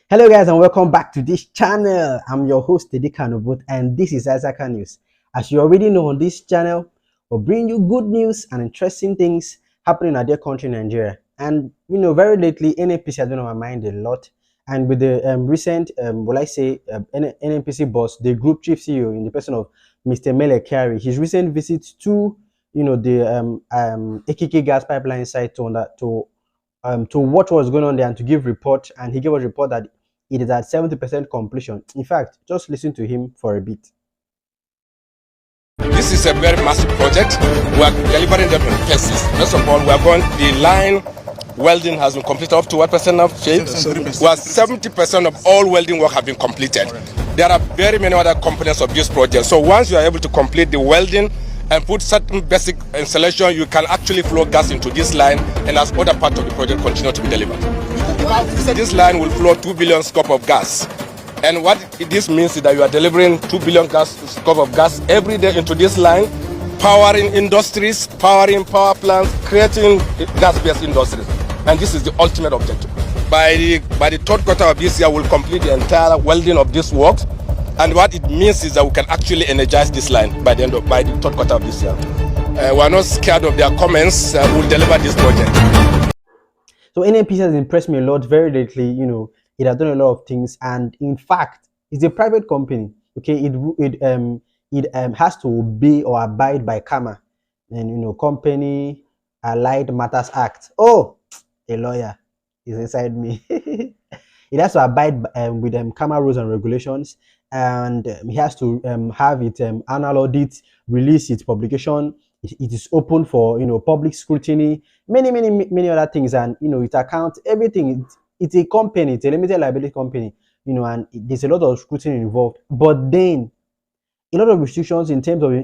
Hello guys and welcome back to this channel. I'm your host Teddy Kanobut and this is Isaac News. As you already know, on this channel we'll bring you good news and interesting things happening in our dear country Nigeria. And very lately NNPC has been on my mind a lot, and with the recent NNPC boss, the group chief CEO in the person of Mr. Mele Kyari, his recent visit to the AKK gas pipeline site to watch what's going on there and to give report, and he gave us a report that it is at 70% completion. In fact, just listen to him for a bit. This is a very massive project. We are delivering them in phases. First of all, we are going, the line welding has been completed up to what percent of shape? Well, 70% of all welding work have been completed. There are very many other components of this project. So once you are able to complete the welding and put certain basic installation, you can actually flow gas into this line, and as other part of the project continue to be delivered. This line will flow 2 billion scoop of gas. And what this means is that you are delivering 2 billion scoop of gas every day into this line, powering industries, powering power plants, creating gas-based industries. And this is the ultimate objective. By the third quarter of this year, we'll complete the entire welding of this work. And what it means is that we can actually energize this line by the third quarter of this year. We are not scared of their comments. We'll deliver this project. So NNPC has impressed me a lot very lately. It has done a lot of things, and in fact, it's a private company. Okay, it has to obey or abide by CAMA, and Company Allied Matters Act. Oh, a lawyer is inside me. It has to abide with CAMA rules and regulations, and he has to have it annual audit, release its publication. It is open for public scrutiny, many other things, and it accounts everything. It's a company, it's a limited liability company, and there's a lot of scrutiny involved. But then a lot of restrictions in terms of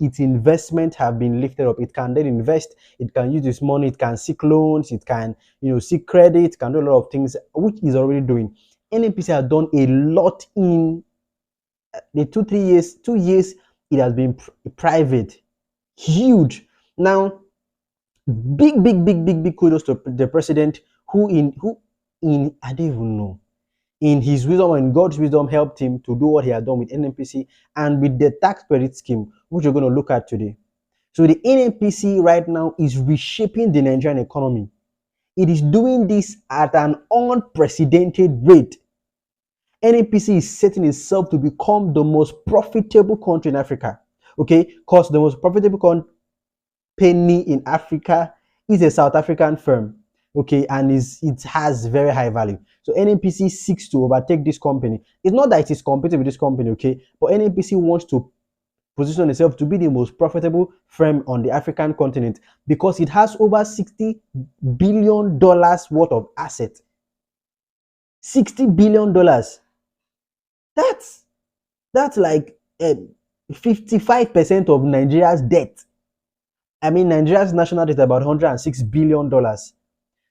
its investment have been lifted up. It can then invest, it can use this money, it can seek loans, it can seek credit, can do a lot of things, which is already doing. NNPC has done a lot in the 2 years it has been private. Huge. Now, big kudos to the president who I don't even know, in his wisdom and God's wisdom, helped him to do what he had done with NNPC and with the tax credit scheme, which we're going to look at today. So the NNPC right now is reshaping the Nigerian economy. It is doing this at an unprecedented rate. NNPC is setting itself to become the most profitable country in Africa. Okay, because the most profitable company in Africa is a South African firm. Okay, and it has very high value. So NNPC seeks to overtake this company. It's not that it is competing with this company, okay, but NNPC wants to position itself to be the most profitable firm on the African continent because it has over $60 billion worth of assets. $60 billion. That's like 55% of Nigeria's debt. I mean, Nigeria's national debt is about $106 billion.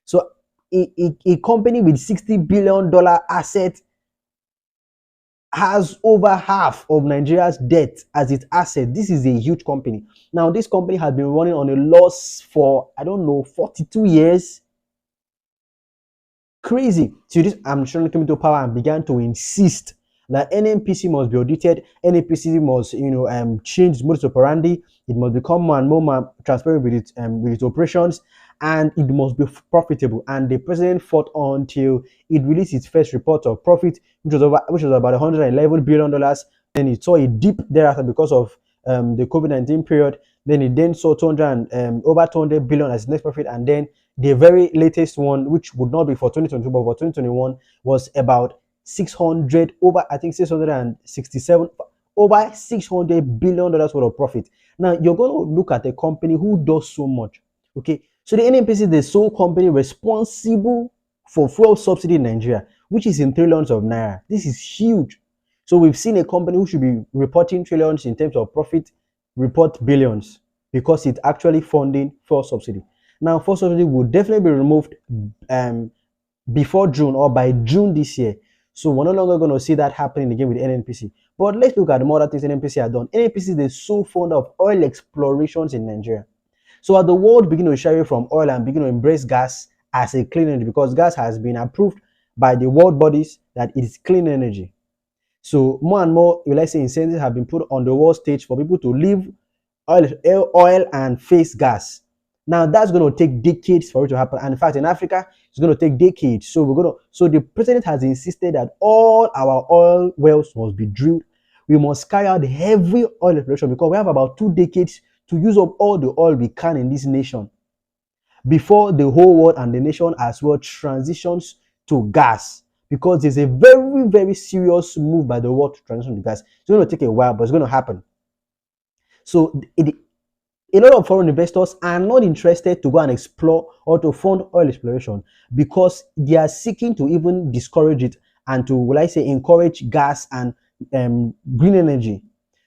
So a company with $60 billion asset has over half of Nigeria's debt as its asset. This is a huge company. Now, this company has been running on a loss for, 42 years. Crazy. So this administration came into power and began to insist that NNPC must be audited. NNPC must, change its modus operandi. It must become more and more transparent with its operations, and it must be profitable. And the president fought until it released its first report of profit, which was about $111 billion. Then it saw a dip thereafter because of the COVID-19 period. Then it saw over 200 billion as its next profit, and then the very latest one, which would not be for 2022 but for 2021, was about 667 over $600 billion worth of profit. Now you're going to look at a company who does so much. Okay, so the NNPC is the sole company responsible for fuel subsidy in Nigeria, which is in trillions of naira. This is huge. So we've seen a company who should be reporting trillions in terms of profit report billions because it's actually funding fuel subsidy. Now, fuel subsidy will definitely be removed before June or by June this year. So we're no longer going to see that happening again with NNPC. But let's look at the more other things NNPC have done. NNPC is the sole founder of oil explorations in Nigeria. So as the world begin to shy away from oil and begin to embrace gas as a clean energy, because gas has been approved by the world bodies that it is clean energy. So more and more, let's say, incentives have been put on the world stage for people to leave oil and face gas. Now that's going to take decades for it to happen. And in fact, in Africa, it's going to take decades. So so the president has insisted that all our oil wells must be drilled. We must carry out heavy oil exploration because we have about 2 decades to use up all the oil we can in this nation before the whole world and the nation as well transitions to gas, because there's a very, very serious move by the world to transition to gas. It's going to take a while, but it's going to happen. So a lot of foreign investors are not interested to go and explore or to fund oil exploration because they are seeking to even discourage it and to, will I say, encourage gas and green energy.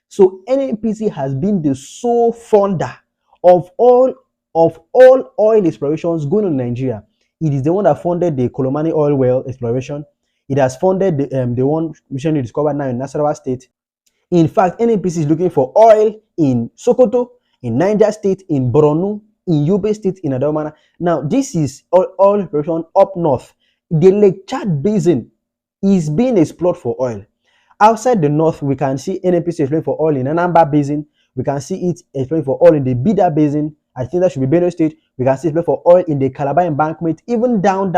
So NNPC has been the sole funder of all oil explorations going on in Nigeria. It is the one that funded the Kolomani oil well exploration. It has funded the one recently discovered now in Nasarawa State. In fact, NNPC is looking for oil in Sokoto, in Niger State, in Borno, in Yobe State, in Adamawa. Now, this is oil exploration up north. The Lake Chad Basin is being explored for oil. Outside the north, we can see NNPC exploring for oil in Anambra Basin. We can see it exploring for oil in the Bida Basin. I think that should be Benue State. We can see exploring for oil in the Calabar embankment, even down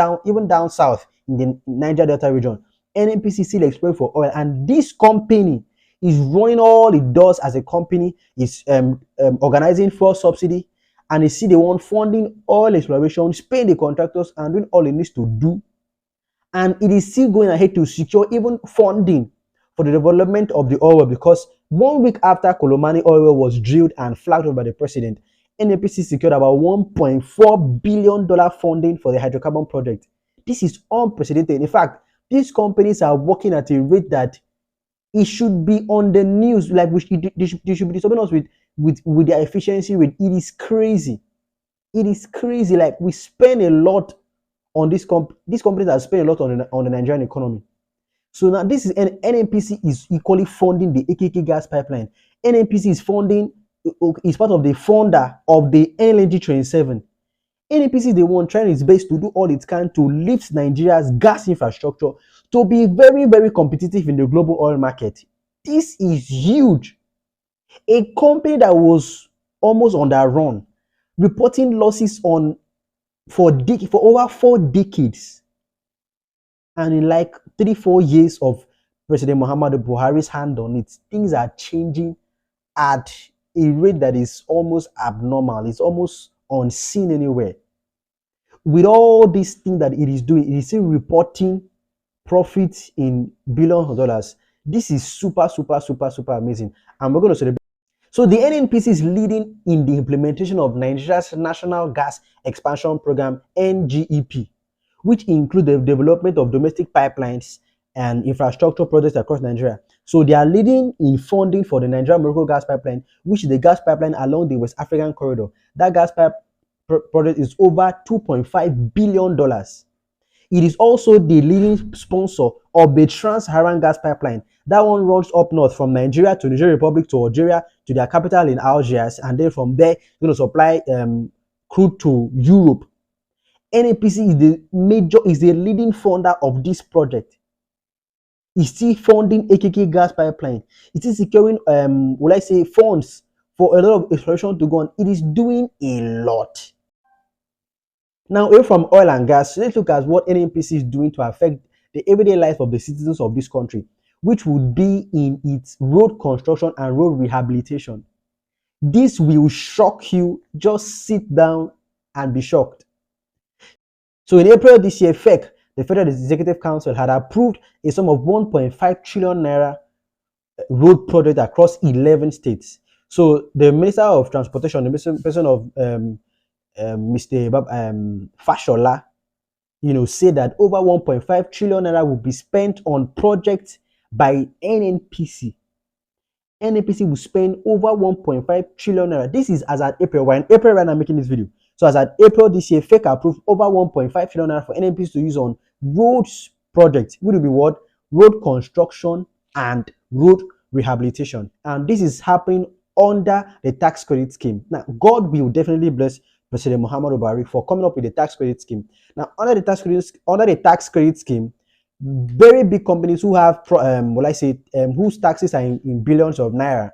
south in the Niger Delta region. NNPC still exploring for oil, and this company is running all it does as a company, is organizing fuel subsidy, and is still the one funding oil exploration, paying the contractors, and doing all it needs to do. And it is still going ahead to secure even funding for the development of the oil well, because 1 week after Kolomani oil well was drilled and flagged by the president, NNPC secured about $1.4 billion funding for the hydrocarbon project. This is unprecedented. In fact, these companies are working at a rate that it should be on the news. Like they should be disturbing us with their efficiency rate. It is crazy. It is crazy. Like, we spend a lot on these companies that spend a lot on the Nigerian economy. So now this is NNPC is equally funding the AKK gas pipeline. NNPC is part of the funder of the LNG Train 7. NNPC is the one trying its best to do all it can to lift Nigeria's gas infrastructure to be very, very competitive in the global oil market. This is huge. A company that was almost on the run, reporting losses for over 4 decades, and in like 3-4 years of President Muhammadu Buhari's hand on it, things are changing at a rate that is almost abnormal. It's almost unseen anywhere. With all these things that it is doing, it is still reporting profits in billions of dollars. This is super, super, super, super amazing, and we're going to celebrate. So the NNPC is leading in the implementation of Nigeria's National Gas Expansion Program, NGEP, which include the development of domestic pipelines and infrastructure projects across Nigeria. So they are leading in funding for the Nigeria-Morocco gas pipeline, which is the gas pipeline along the West African corridor. That gas pipe project is over $2.5 billion. It is also the leading sponsor of the Trans-Saharan gas pipeline. That one runs up north from Nigeria to Niger Republic to Algeria to their capital in Algiers, and then from there, going to supply crude to Europe. NNPC is the leading funder of this project. It's still funding AKK gas pipeline. It is securing funds for a lot of exploration to go on. It is doing a lot. Now, away from oil and gas, let's look at what NNPC is doing to affect the everyday life of the citizens of this country, which would be in its road construction and road rehabilitation. This will shock you. Just sit down and be shocked. So in April this year, FEC, the Federal Executive Council, had approved a sum of 1.5 trillion naira road project across 11 states. So the Minister of Transportation, the person of Mr. Fashola, said that over 1.5 trillion naira will be spent on projects by NNPC. NNPC will spend over 1.5 trillion naira. This is as at April. We're in April right now making this video. So as at April this year, FEC approved over 1.5 trillion naira for NNPC to use on roads projects. Which will be what? Road construction and road rehabilitation. And this is happening under the tax credit scheme. Now, God will definitely bless President Muhammadu Buhari for coming up with the tax credit scheme. Now, under the tax credit scheme, Very big companies who have, whose taxes are in billions of naira.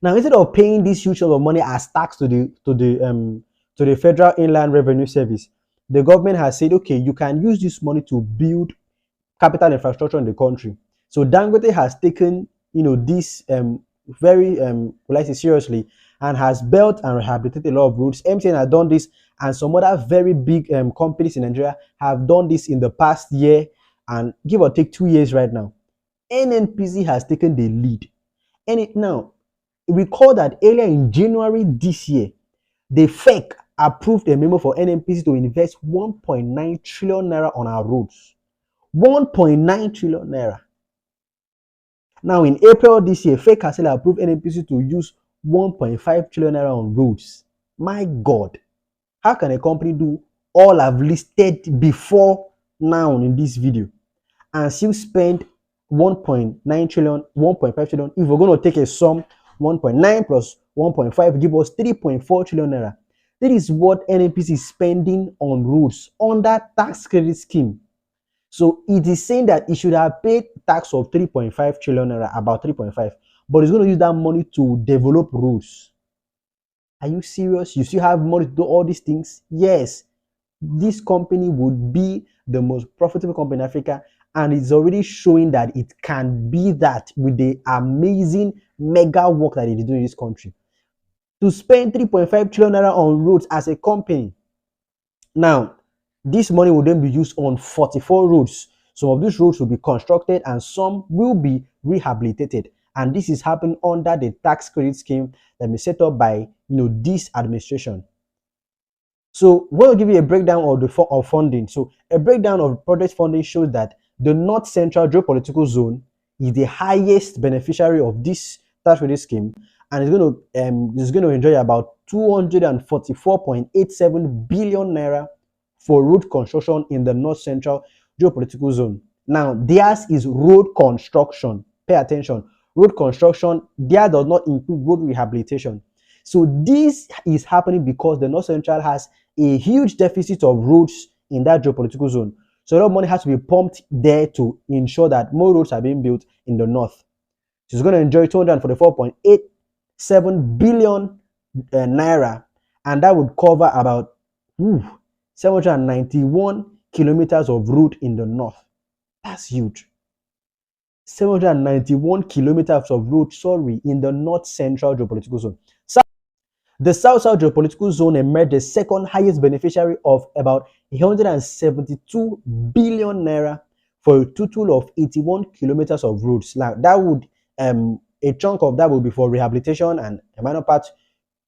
Now, instead of paying this huge sum of money as tax to the Federal Inland Revenue Service, the government has said, okay, you can use this money to build capital infrastructure in the country. So Dangote has taken, this very seriously, and has built and rehabilitated a lot of roads. MTN has done this, and some other very big companies in Nigeria have done this in the past year, and give or take 2 years right now. NNPC has taken the lead. And now, recall that earlier in January this year, the FEC approved a memo for NNPC to invest 1.9 trillion naira on our roads. 1.9 trillion naira. Now, in April this year, FEC has approved NNPC to use 1.5 trillion naira on roads. My God, how can a company do all I've listed before now in this video and still spend 1.9 trillion, 1.5 trillion? If we're going to take a sum, 1.9 plus 1.5 give us 3.4 trillion naira. That is what NNPC is spending on roads under tax credit scheme. So it is saying that it should have paid tax of 3.5 trillion naira, about 3.5, but it's going to use that money to develop roads. Are you serious? You still have money to do all these things? Yes. This company would be the most profitable company in Africa, and it's already showing that it can be that with the amazing mega work that it is doing in this country. To spend 3.5 trillion naira on roads as a company. Now, this money will then be used on 44 roads. Some of these roads will be constructed and some will be rehabilitated. And this is happening under the tax credit scheme that is set up by this administration. So we'll give you a breakdown of funding. So a breakdown of project funding shows that the North Central Geopolitical Zone is the highest beneficiary of this tax credit scheme, and is going to enjoy about 244.87 billion naira for road construction in the North Central Geopolitical Zone. Now, theirs is road construction. Pay attention. Road construction, there does not include road rehabilitation. So this is happening because the North Central has a huge deficit of roads in that geopolitical zone. So a lot of money has to be pumped there to ensure that more roads are being built in the north. So it's going to enjoy 244.87 billion naira, and that would cover about 791 kilometers of road in the north. That's huge. 791 kilometers of road, in the North Central Geopolitical Zone. The South-South Geopolitical Zone emerged the second highest beneficiary of about 172 billion naira for a total of 81 kilometers of roads. Now, that would, a chunk of that would be for rehabilitation, and a minor part,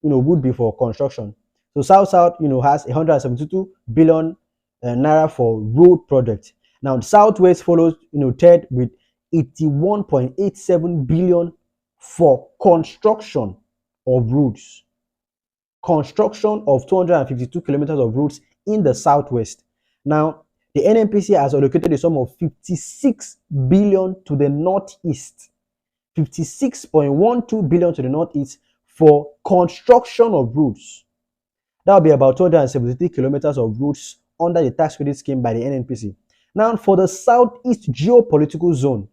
would be for construction. So South-South, has 172 billion naira for road projects. Now, Southwest follows, third with 81.87 billion for construction of roads. Construction of 252 kilometers of roads in the southwest. Now, the NNPC has allocated a sum of 56 billion to the northeast, 56.12 billion to the northeast for construction of roads. That will be about 273 kilometers of roads under the tax credit scheme by the NNPC. Now, for the southeast geopolitical zone,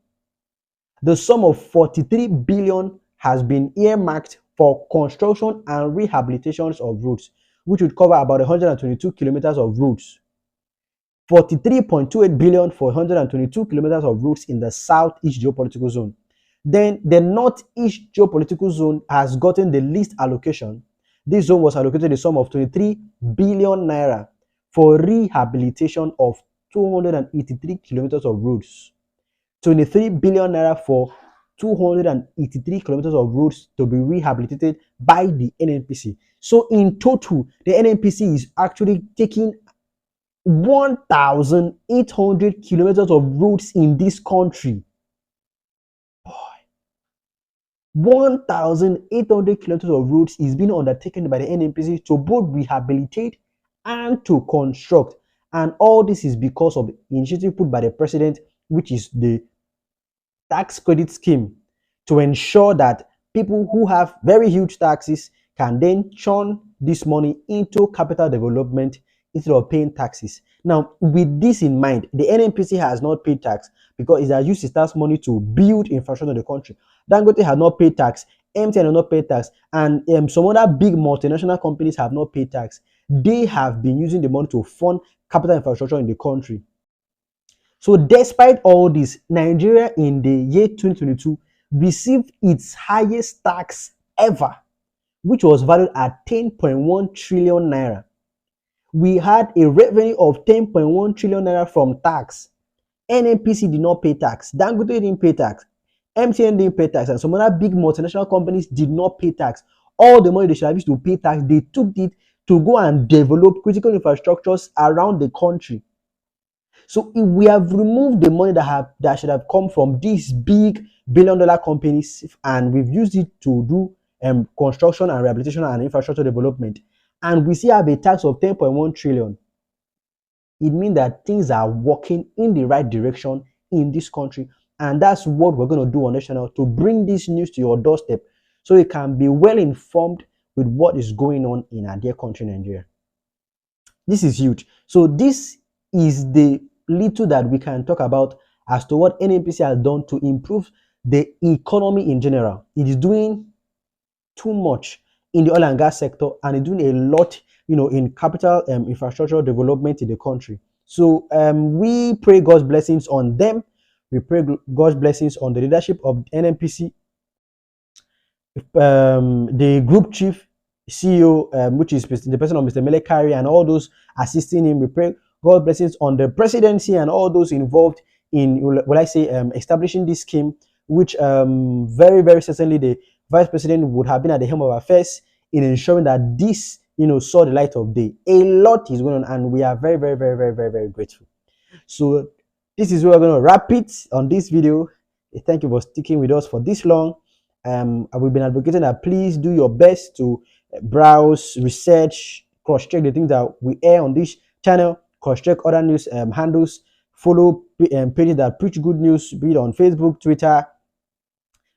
the sum of 43 billion has been earmarked for construction and rehabilitations of roads, which would cover about 122 kilometers of roads. 43.28 billion for 122 kilometers of roads in the southeast geopolitical zone. Then the northeast geopolitical zone has gotten the least allocation. This zone was allocated a sum of 23 billion naira for rehabilitation of 283 kilometers of roads. 23 billion naira for 283 kilometers of roads to be rehabilitated by the NNPC. So in total, the NNPC is actually taking 1,800 kilometers of roads in this country. Boy, 1,800 kilometers of roads is being undertaken by the NNPC to both rehabilitate and to construct. And all this is because of the initiative put by the president, which is the tax credit scheme, to ensure that people who have very huge taxes can then churn this money into capital development, instead of paying taxes. Now, with this in mind, the NNPC has not paid tax because it has used its tax money to build infrastructure in the country. Dangote has not paid tax, MTN has not paid tax, and some other big multinational companies have not paid tax. They have been using the money to fund capital infrastructure in the country. So despite all this, Nigeria in the year 2022 received its highest tax ever, which was valued at 10.1 trillion naira. We had a revenue of 10.1 trillion naira from tax. NNPC did not pay tax. Dangote didn't pay tax. MTN didn't pay tax. And some other big multinational companies did not pay tax. All the money they should have used to pay tax, they took it to go and develop critical infrastructures around the country. So if we have removed the money that should have come from these big billion-dollar companies, and we've used it to do construction and rehabilitation and infrastructure development, and we still have a tax of 10.1 trillion, it means that things are working in the right direction in this country. And that's what we're going to do on this channel, to bring this news to your doorstep so you can be well informed with what is going on in our dear country, Nigeria. This is huge. So this is the little that we can talk about as to what NNPC has done to improve the economy in general. It is doing too much in the oil and gas sector, and it's doing a lot, in capital infrastructure development in the country. So we pray God's blessings on them. We pray God's blessings on the leadership of NNPC, the group chief, CEO, which is the person of Mr. Melekari, and all those assisting him. We pray God's blessings on the presidency and all those involved in, establishing this scheme, which very, very certainly the vice president would have been at the helm of affairs in ensuring that this, saw the light of day. A lot is going on, and we are very, very, very, very, very, very grateful. So this is where we're going to wrap it on this video. Thank you for sticking with us for this long. We've been advocating that please do your best to browse, research, cross-check the things that we air on this channel, cross-check other news handles, follow pages that preach good news, be it on Facebook, Twitter,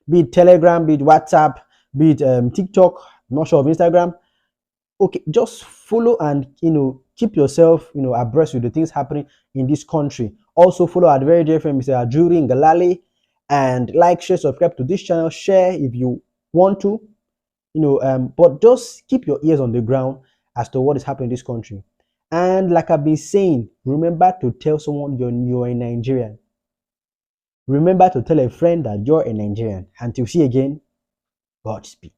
be it Telegram, be it WhatsApp, be it TikTok, not sure of Instagram. Okay, just follow and keep yourself abreast with the things happening in this country. Also follow our very dear friend Mr. Ajuri Ngalale, and like, share, subscribe to this channel, share if you want to, but just keep your ears on the ground as to what is happening in this country. And like I've been saying, remember to tell someone you're a Nigerian. Remember to tell a friend that you're a Nigerian. Until we see again, Godspeed.